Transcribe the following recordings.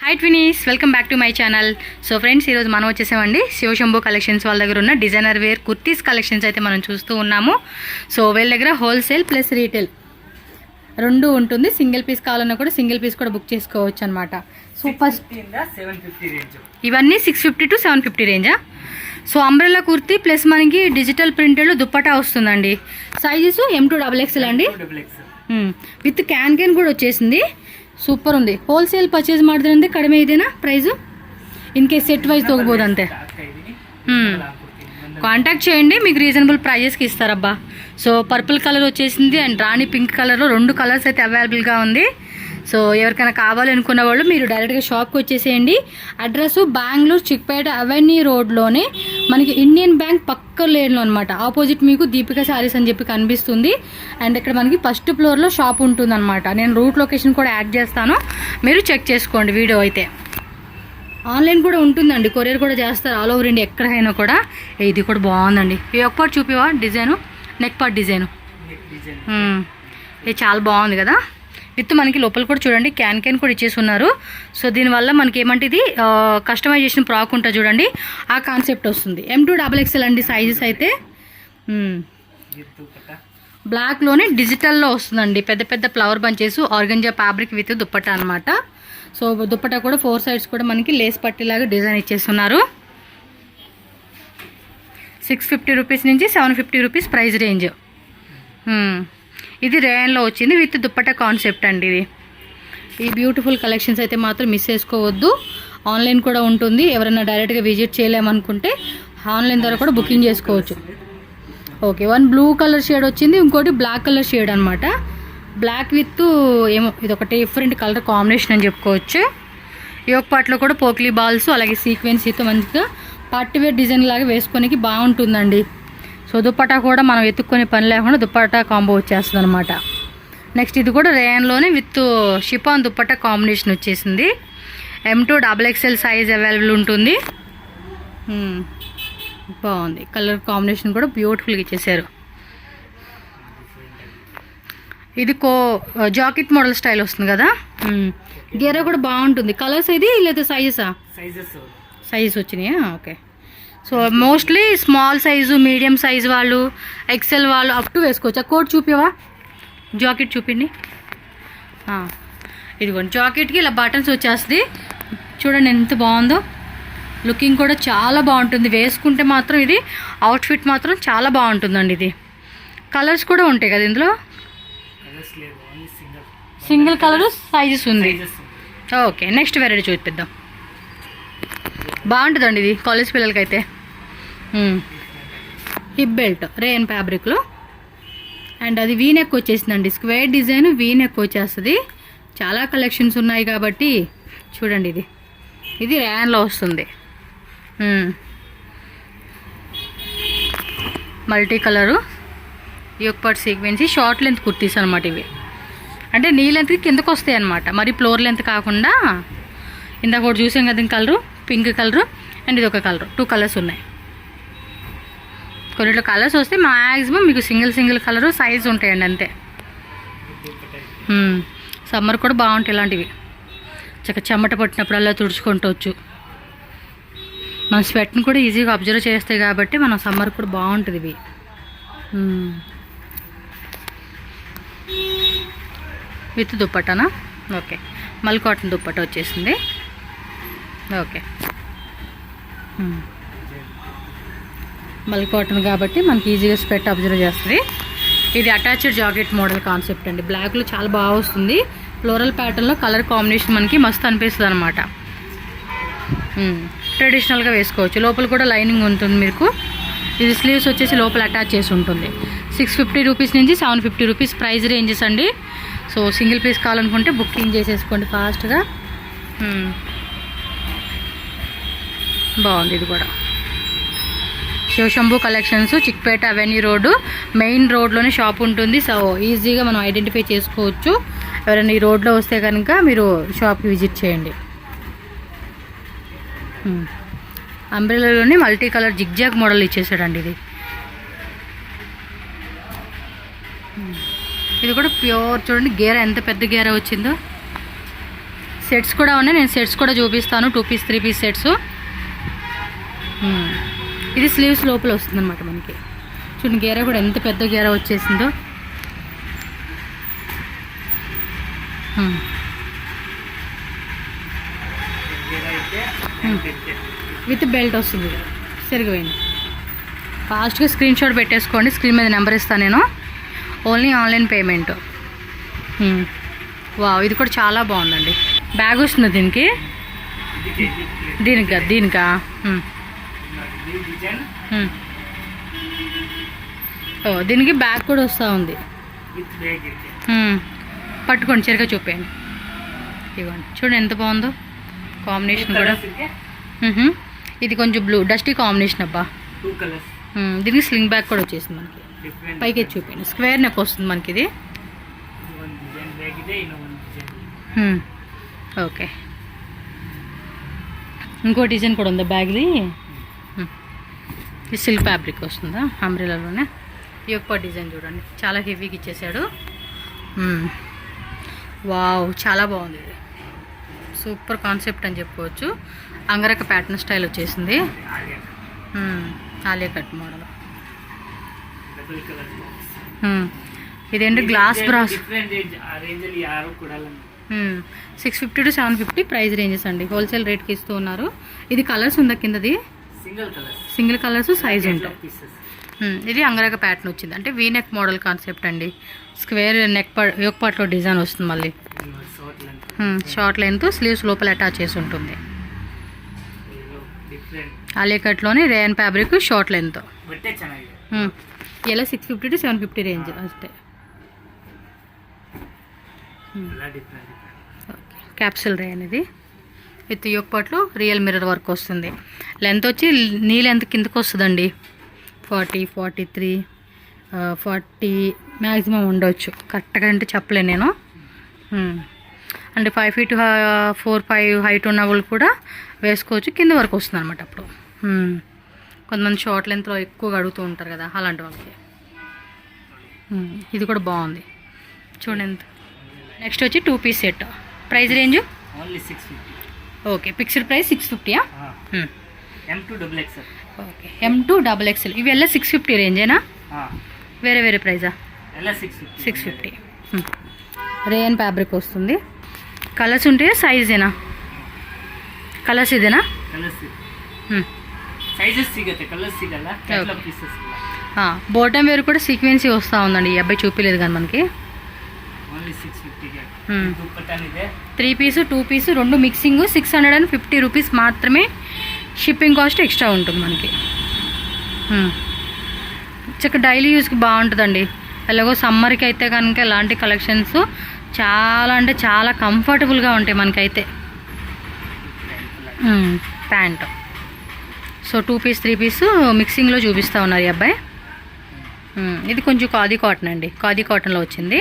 Hi twinnies, welcome back to my channel. So friends, ఈరోజు మనం వచ్చేసామండి శివశంభు కలెక్షన్స్ వాళ్ళ దగ్గర ఉన్న డిజైనర్ వేర్ కుర్తీస్ కలెక్షన్స్ అయితే మనం చూస్తూ ఉన్నాము. సో వీళ్ళ దగ్గర హోల్సేల్ ప్లస్ రీటైల్ రెండు ఉంటుంది. సింగిల్ పీస్ కావాలన్నా కూడా సింగిల్ పీస్ కూడా బుక్ చేసుకోవచ్చు అనమాట. సో ఫస్ట్ ఇవన్నీ 650 to 750 రేంజా. సో అంబ్రెల్లా కుర్తీ ప్లస్ మనకి డిజిటల్ ప్రింటెడ్ దుప్పటా వస్తుందండి. సైజెస్ M2XXL అండి, విత్ క్యాన్ కూడా వచ్చేసింది. ಸೂಪರ್ ఉంది. ಹೋಲ್ಸೇಲ್ ಪರ್ಚೇಸ್ ಮಾಡಿದ್ರಂದ್ರೆ ಕಡಿಮೆ ಇದೆನಾ price? In case set wise తోగబోదు అంతే. కాంటాక్ట్ చేయండి, మీకు రీజనబుల్ ప్రైజెస్కి ఇస్తారబ్బా. సో పర్పుల్ కలర్ వచ్చేసింది అండ్ రాణి పింక్ కలర్లో రెండు కలర్స్ అయితే అవైలబుల్గా ఉంది. సో ఎవరికైనా కావాలనుకున్న వాళ్ళు మీరు డైరెక్ట్గా షాప్కి వచ్చేసేయండి. అడ్రస్ బెంగళూరు చిక్పేట అవెన్యూ రోడ్లోనే మనకి ఇండియన్ బ్యాంక్ పక్క లేన్లో అనమాట. ఆపోజిట్ మీకు దీపిక శారీస్ అని చెప్పి కనిపిస్తుంది. అండ్ ఇక్కడ మనకి ఫస్ట్ ఫ్లోర్లో షాప్ ఉంటుందన్నమాట. నేను రూట్ లొకేషన్ కూడా యాడ్ చేస్తాను, మీరు చెక్ చేసుకోండి. వీడియో అయితే ఆన్లైన్ కూడా ఉంటుందండి, కొరియర్ కూడా చేస్తారు ఆల్ ఓవర్ ఇండియా ఎక్కడైనా కూడా. ఇది కూడా బాగుందండి. ఈ ఒక్క పార్ట్ చూపివా డిజైను, నెక్ పార్ట్ డిజైను. ఇది చాలా బాగుంది కదా. విత్ మనకి లోపల కూడా చూడండి క్యాన్ కూడా ఇచ్చేసి ఉన్నారు. సో దీనివల్ల మనకి ఏమంటే ఇది కస్టమైజేషన్ ఫ్రాక్ ఉంటుంది చూడండి, ఆ కాన్సెప్ట్ వస్తుంది. M2XXL అండి సైజెస్ అయితే. బ్లాక్లోనే డిజిటల్లో వస్తుందండి. పెద్ద పెద్ద flower bunches, organza fabric with dupatta అనమాట. సో దుప్పట్టా కూడా 4 సైడ్స్ కూడా మనకి లేస్ పట్టీలాగా డిజైన్ ఇచ్చేస్తున్నారు. 650 రూపీస్ నుంచి 750 రూపీస్ ప్రైస్ రేంజ్. ఇది రేయన్లో వచ్చింది విత్ దుప్పట్టా కాన్సెప్ట్ అండి. ఇది ఈ బ్యూటిఫుల్ కలెక్షన్స్ అయితే మాత్రం మిస్ చేసుకోవద్దు. ఆన్లైన్ కూడా ఉంటుంది, ఎవరైనా డైరెక్ట్గా విజిట్ చేయలేమనుకుంటే ఆన్లైన్ ద్వారా కూడా బుకింగ్ చేసుకోవచ్చు. Okay, one blue colour shade వచ్చింది, ఇంకోటి బ్లాక్ కలర్ షేడ్ అనమాట. బ్లాక్ విత్ ఏమో ఇది ఒక డిఫరెంట్ కలర్ కాంబినేషన్ అని చెప్పుకోవచ్చు. ఈ ఒక పార్ట్లో కూడా పోక్లీ బాల్స్ అలాగే సీక్వెన్సీతో మంచిగా పార్టీ వేర్ డిజైన్ లాగా వేసుకోనికి బాగుంటుందండి. సో దుప్పటా కూడా మనం ఎత్తుక్కునే పని లేకుండా దుప్పటా కాంబో వచ్చేస్తుంది అనమాట. నెక్స్ట్ ఇది కూడా రేయన్లోనే విత్ షిఫాన్ దుప్పటా కాంబినేషన్ వచ్చేసింది. M2XXL సైజ్ అవైలబుల్ ఉంటుంది. బాగుంది, కలర్ కాంబినేషన్ కూడా బ్యూటిఫుల్గా ఇచ్చేసారు. ఇది జాకెట్ మోడల్ స్టైల్ వస్తుంది కదా. గేరా కూడా బాగుంటుంది. కలర్స్ ఇది లేదా సైజెస్ వచ్చినాయా? Okay. So mostly small size, medium size వాళ్ళు, ఎక్సెల్ వాళ్ళు అప్ టు వేసుకోవచ్చు. ఆ కోట్ చూపివా, జాకెట్ చూపిండి. ఇదిగోండి, జాకెట్కి ఇలా బటన్స్ వచ్చేస్తుంది చూడండి, ఎంత బాగుందో. లుకింగ్ కూడా చాలా బాగుంటుంది. వేసుకుంటే మాత్రం ఇది అవుట్ఫిట్ మాత్రం చాలా బాగుంటుందండి. ఇది కలర్స్ కూడా ఉంటాయి కదా ఇందులో, సింగిల్ కలర్ సైజెస్ ఉంది. ఓకే, నెక్స్ట్ వెరైటీ చూపిద్దాం. బాగుంటుందండి ఇది కాలేజ్ పిల్లలకి అయితే. హిప్ బెల్ట్ రేయన్ ఫ్యాబ్రిక్లో అండ్ అది వీ నెక్ వచ్చేసిందండి. స్క్వేర్ డిజైన్ వీ నెక్ వచ్చేస్తుంది. చాలా కలెక్షన్స్ ఉన్నాయి కాబట్టి చూడండి. ఇది రేయన్లో వస్తుంది. మల్టీ కలరు, ఈ ఒక పార్ట్ సీక్వెన్సీ, షార్ట్ లెంత్ కుర్తీస్ అనమాట ఇవి. అంటే నీ లెంత్కి కిందకు వస్తాయి అనమాట, మరి ఫ్లోర్ లెంత్ కాకుండా. ఇందాక ఒకటి చూసాం కదా కలరు, పింక్ కలరు అండ్ ఇది ఒక కలరు, 2 కలర్స్ ఉన్నాయి. కొన్నిట్లో కలర్స్ వస్తే మ్యాక్సిమం మీకు సింగిల్ కలరు సైజ్ ఉంటాయండి అంతే. సమ్మర్ కూడా బాగుంటాయి ఇలాంటివి. చెమట పట్టినప్పుడల్లా తుడుచుకుంటవచ్చు. మన స్వెట్ని కూడా ఈజీగా అబ్జర్వ్ చేస్తాయి కాబట్టి మనం సమ్మర్ కూడా బాగుంటుంది ఇవి. విత్ దుప్పటానా? ఓకే, మల్ కాటన్ దుప్పట వచ్చేసింది. ఓకే, మల్ కాటన్ కాబట్టి మనకి ఈజీగా స్వెట్ అబ్జర్వ్ చేస్తుంది. ఇది అటాచ్డ్ జాకెట్ మోడల్ కాన్సెప్ట్ అండి. బ్లాక్లో చాలా బాగా వస్తుంది. ఫ్లోరల్ ప్యాటర్న్లో కలర్ కాంబినేషన్ మనకి మస్తు అనిపిస్తుంది అనమాట. ట్రెడిషనల్గా వేసుకోవచ్చు. లోపల కూడా లైనింగ్ ఉంటుంది మీకు. ఇది స్లీవ్స్ వచ్చేసి లోపల అటాచ్ చేసి ఉంటుంది. 650 రూపీస్ నుంచి 750 రూపీస్ ప్రైస్ రేంజెస్ అండి. సో సింగిల్ పీస్ కావాలనుకుంటే బుకింగ్ చేసేసుకోండి ఫాస్ట్గా. బాగుంది. ఇది కూడా Shivashambhu collections, Chickpet avenue road main రోడ్లోనే షాప్ ఉంటుంది. సో ఈజీగా మనం ఐడెంటిఫై చేసుకోవచ్చు. ఎవరైనా ఈ రోడ్లో వస్తే కనుక మీరు షాప్కి విజిట్ చేయండి. అంబ్రెల్లాలోని మల్టీ కలర్ జిగ్జాగ్ మోడల్ ఇచ్చేసాడండి. ఇది కూడా ప్యూర్ చూడండి, గేర ఎంత పెద్ద గేర వచ్చిందో. సెట్స్ కూడా ఉన్నాయి, నేను సెట్స్ కూడా చూపిస్తాను. 2 పీస్ 3 పీస్ సెట్స్. ఇది స్లీవ్స్ లోపల వస్తుంది అనమాట మనకి. చూడండి గేర కూడా ఎంత పెద్ద గేర వచ్చేసిందో. విత్ బెల్ట్ వస్తుంది, సరిపోయింది. ఫాస్ట్గా స్క్రీన్ షాట్ పెట్టేసుకోండి, స్క్రీన్ మీద నెంబర్ ఇస్తాను నేను. Only online payment. వావ్, ఇది కూడా చాలా బాగుందండి. బ్యాగ్ వస్తుంది దీనికి, దీనికా ఓ దీనికి బ్యాగ్ కూడా వస్తూ ఉంది. పట్టుకోండి, సరిగ్గా చూపేయండి. ఇవ్వండి, చూడండి ఎంత బాగుందో కాంబినేషన్ కూడా. ఇది కొంచెం బ్లూ డస్టీ కాంబినేషన్ అబ్బా. దీనికి స్లింగ్ బ్యాగ్ కూడా వచ్చేసింది మనకి. పైకి చూపేయండి, స్క్వేర్ నెక్ వస్తుంది మనకి ఇది. ఓకే, ఇంకో డిజైన్ కూడా ఉందా బ్యాగ్ది. ఇది సిల్క్ ఫ్యాబ్రిక్ వస్తుందా అంబ్రెలాలోనే. ఈ యొక్క డిజైన్ చూడండి, చాలా హెవీగా ఇచ్చేసాడు. వావ్, చాలా బాగుంది ఇది. సూపర్ కాన్సెప్ట్ అని చెప్పుకోవచ్చు. అంగరక ప్యాటర్న్ స్టైల్ వచ్చేసింది. Alia cut model. ఇదేంటి glass brass. 650 to 750 price ranges అండి. హోల్సేల్ రేట్కి ఇస్తూ ఉన్నారు. ఇది కలర్స్ ఉందా కిందది? సింగిల్ కలర్స్ సైజ్ ఉంటాయి. ఇది అంగరక ప్యాటర్న్ వచ్చింది, అంటే వీ నెక్ మోడల్ కాన్సెప్ట్ అండి. స్క్వేర్ నెక్ యోక్ పార్ట్లో డిజైన్ వస్తుంది మళ్ళీ. షార్ట్ లెంత్, స్లీవ్స్ లోపల అటాచ్ చేసి ఉంటుంది. ఆలియా కట్లోనే రేయన్ ఫ్యాబ్రిక్, షార్ట్ లెంత్. ఇలా 650 to 750 రేంజ్ అంతే. క్యాప్సూల్ రేయన్ ఇది. విత్ యోక్ పార్ట్లో రియల్ మిర్రర్ వర్క్ వస్తుంది. లెంత్ వచ్చి నీ లెంత్ కిందకు వస్తుందండి. 40, 43, 40 మ్యాక్సిమం ఉండవచ్చు. కరెక్ట్గా అంటే చెప్పలేను నేను. అంటే 5 feet 4, 5 హైట్ ఉన్న వాళ్ళు కూడా వేసుకోవచ్చు. కింద వరకు వస్తుంది అనమాట. అప్పుడు కొంతమంది షార్ట్ లెంత్లో ఎక్కువగా అడుగుతూ ఉంటారు కదా, అలాంటి వాళ్ళకి. ఇది కూడా బాగుంది చూడండి ఎంత. నెక్స్ట్ వచ్చి 2 piece set. Price range okay, fixed price 650. Okay, M2 XXL. ఇవి ఎలా 650 రేంజేనా? వేరే వేరే ప్రైజా? 650. రేయన్ ఫ్యాబ్రిక్ వస్తుంది. కలర్స్ ఉంటాయా, సైజేనా? కలర్స్ ఇదేనా? బోటమ్ వేర్ కూడా సీక్వెన్సీ వస్తూ ఉందండి. ఈ అబ్బాయి చూపించలేదు కానీ మనకి. 3 పీసు 2 పీసు 2 మిక్సింగ్ 650 రూపీస్ మాత్రమే. షిప్పింగ్ కాస్ట్ ఎక్స్ట్రా ఉంటుంది మనకి. చక్క డైలీ యూస్కి బాగుంటుందండి. ఎలాగో సమ్మర్కి అయితే కనుక ఇలాంటి కలెక్షన్స్ చాలా అంటే చాలా కంఫర్టబుల్గా ఉంటాయి మనకైతే. ప్యాంట్. సో 2 పీస్ 3 పీసు మిక్సింగ్లో చూపిస్తూ ఉన్నారు ఈ అబ్బాయి. ఇది కొంచెం ఖాదీ కాటన్ అండి. ఖాదీ కాటన్లో వచ్చింది.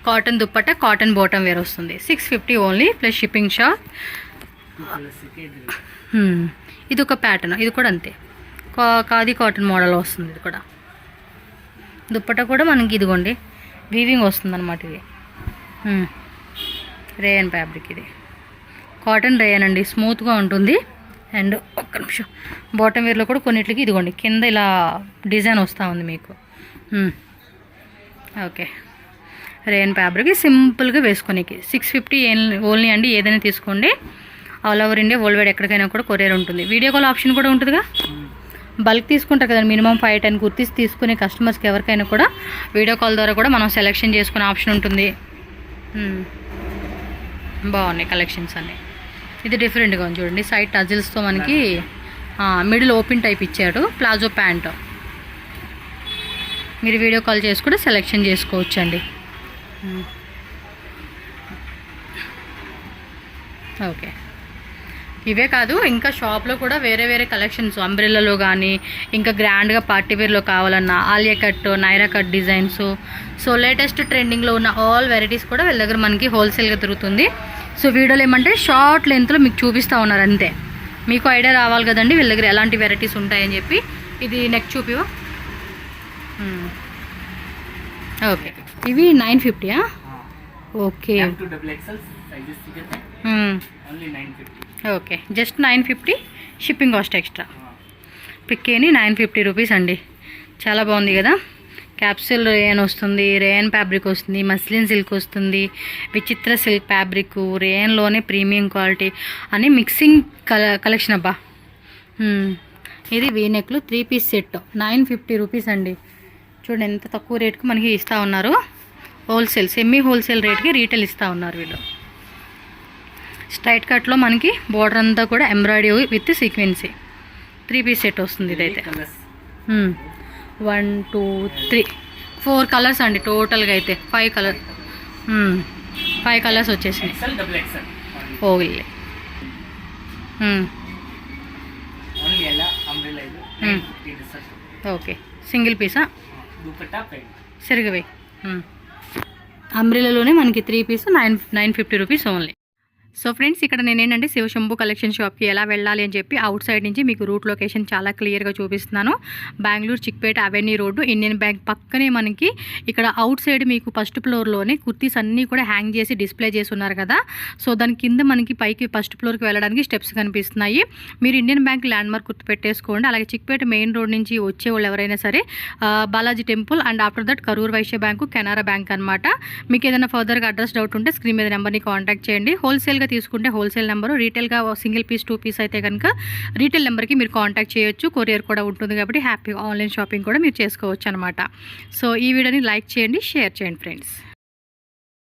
Cotton dupatta, cotton bottom wear వస్తుంది. 650 ఓన్లీ ప్లస్ షిప్పింగ్ షాప్. ఇది ఒక ప్యాటర్న్, ఇది కూడా అంతే. ఖాదీ కాటన్ మోడల్ వస్తుంది. ఇది కూడా దుప్పట్ట కూడా మనకి ఇదిగోండి వీవింగ్ వస్తుంది అనమాట. ఇది రేయన్ ఫ్యాబ్రిక్. ఇది కాటన్ రేయన్ అండి, స్మూత్గా ఉంటుంది. అండ్ ఒక్క నిమిషం, బాటమ్ వేర్లో కూడా కొన్నిటికి ఇదిగోండి కింద ఇలా డిజైన్ వస్తూ ఉంది మీకు. ఓకే, రేయన్ ఫ్యాబ్రిక్ సింపుల్గా వేసుకొనికి 650 ఓన్లీ అండి. ఏదైనా తీసుకోండి. All over India, world wide ఎక్కడికైనా కూడా కొరియర్ ఉంటుంది. వీడియో కాల్ ఆప్షన్ కూడా ఉంటుందిగా. బల్క్ తీసుకుంటారు కదండి, మినిమం 5-10 కుర్తీస్ తీసుకునే కస్టమర్స్కి ఎవరికైనా కూడా వీడియో కాల్ ద్వారా కూడా మనం సెలెక్షన్ చేసుకునే ఆప్షన్ ఉంటుంది. బాగున్నాయి కలెక్షన్స్ అన్నీ. ఇది డిఫరెంట్గా ఉంది చూడండి. సైడ్ టజిల్స్తో మనకి మిడిల్ ఓపెన్ టైప్ ఇచ్చాడు. Palazzo pant. మీరు వీడియో కాల్ చేసి కూడా సెలెక్షన్ చేసుకోవచ్చు అండి. ఓకే, ఇవే కాదు ఇంకా షాప్లో కూడా వేరే వేరే కలెక్షన్స్ అంబ్రెల్లాలో కానీ ఇంకా గ్రాండ్గా పార్టీ వేర్లో కావాలన్నా Alia cut, Naira cut designs. So latest ట్రెండింగ్లో ఉన్న ఆల్ వెరైటీస్ కూడా వీళ్ళ దగ్గర మనకి హోల్సేల్గా దొరుకుతుంది. సో వీడియోలో ఏమంటే షార్ట్ లెంత్లో మీకు చూపిస్తూ ఉన్నారు అంతే. మీకు ఐడియా రావాలి కదండి వీళ్ళ దగ్గర ఎలాంటి వెరైటీస్ ఉంటాయని చెప్పి. ఇది నెక్ చూపివా? ఓకే, ఇవి 950. Okay, only 950. Okay, just 950 shipping cost extra. పిక్కేని 950 రూపీస్ అండి. చాలా బాగుంది కదా. క్యాప్సూల్ రేయన్ వస్తుంది, రేయన్ ఫ్యాబ్రిక్ వస్తుంది, మస్లిన్ సిల్క్ వస్తుంది, విచిత్ర సిల్క్ ఫ్యాబ్రిక్, రేయన్లోనే ప్రీమియం క్వాలిటీ అని మిక్సింగ్ కలెక్షన్ అబ్బా. ఇది వీనెక్లు 3 పీస్ సెట్ 950 రూపీస్ అండి. చూడండి ఎంత తక్కువ రేట్కి మనకి ఇస్తూ ఉన్నారు. హోల్సేల్, సెమీ హోల్సేల్ రేట్కి రీటైల్ ఇస్తూ ఉన్నారు వీళ్ళు. స్ట్రైట్ కట్లో మనకి బోర్డర్ అంతా కూడా ఎంబ్రాయిడరీ విత్ సీక్వెన్సీ 3 పీస్ సెట్ వస్తుంది. ఇదైతే 1 2 3 4 కలర్స్ అండి టోటల్గా అయితే. 5 కలర్ 5 కలర్స్ వచ్చేసాయి. ఓన్లీ ఓకే, సింగిల్ పీసా సరిగవే. అంబ్రెలాలోనే మనకి 3 piece 950 rupees only. So friends, ఇక్కడ నేనేంటంటే శివశంభు కలెక్షన్ షాప్కి ఎలా వెళ్ళాలి అని చెప్పి అవుట్ సైడ్ నుంచి మీకు రూట్ లొకేషన్ చాలా క్లియర్గా చూపిస్తున్నాను. Bengaluru Chickpet avenue road, Indian bank పక్కనే మనకి ఇక్కడ అవుట్ సైడ్ మీకు ఫస్ట్ ఫ్లోర్లోనే కుర్తీస్ అన్నీ కూడా హ్యాంగ్ చేసి డిస్ప్లే చేసి ఉన్నారు కదా. సో దాని కింద మనకి పైకి ఫస్ట్ ఫ్లోర్కి వెళ్ళడానికి స్టెప్స్ కనిపిస్తున్నాయి. మీరు ఇండియన్ బ్యాంక్ ల్యాండ్ మార్క్ గుర్తు పెట్టేసుకోండి. అలాగే చిక్పేట మెయిన్ రోడ్ నుంచి వచ్చే వాళ్ళు ఎవరైనా సరే Balaji temple and after that Karur Vysya bank, Canara bank అనమాట. మీకు ఏదైనా ఫర్దర్గా అడ్రస్ డౌట్ ఉంటే స్క్రీన్ మీద నెంబర్ని కాంటాక్ట్ చేయండి. హోల్సేల్గా తీసుకుంటే హోల్సేల్ నెంబరు, రీటైల్గా సింగిల్ పీస్ 2 పీస్ అయితే కనుక రీటైల్ నెంబర్కి మీరు కాంటాక్ట్ చేయొచ్చు. కొరియర్ కూడా ఉంటుంది కాబట్టి హ్యాపీగా ఆన్లైన్ షాపింగ్ కూడా మీరు చేసుకోవచ్చు అనమాట. సో ఈ వీడియోని లైక్ చేయండి, షేర్ చేయండి ఫ్రెండ్స్.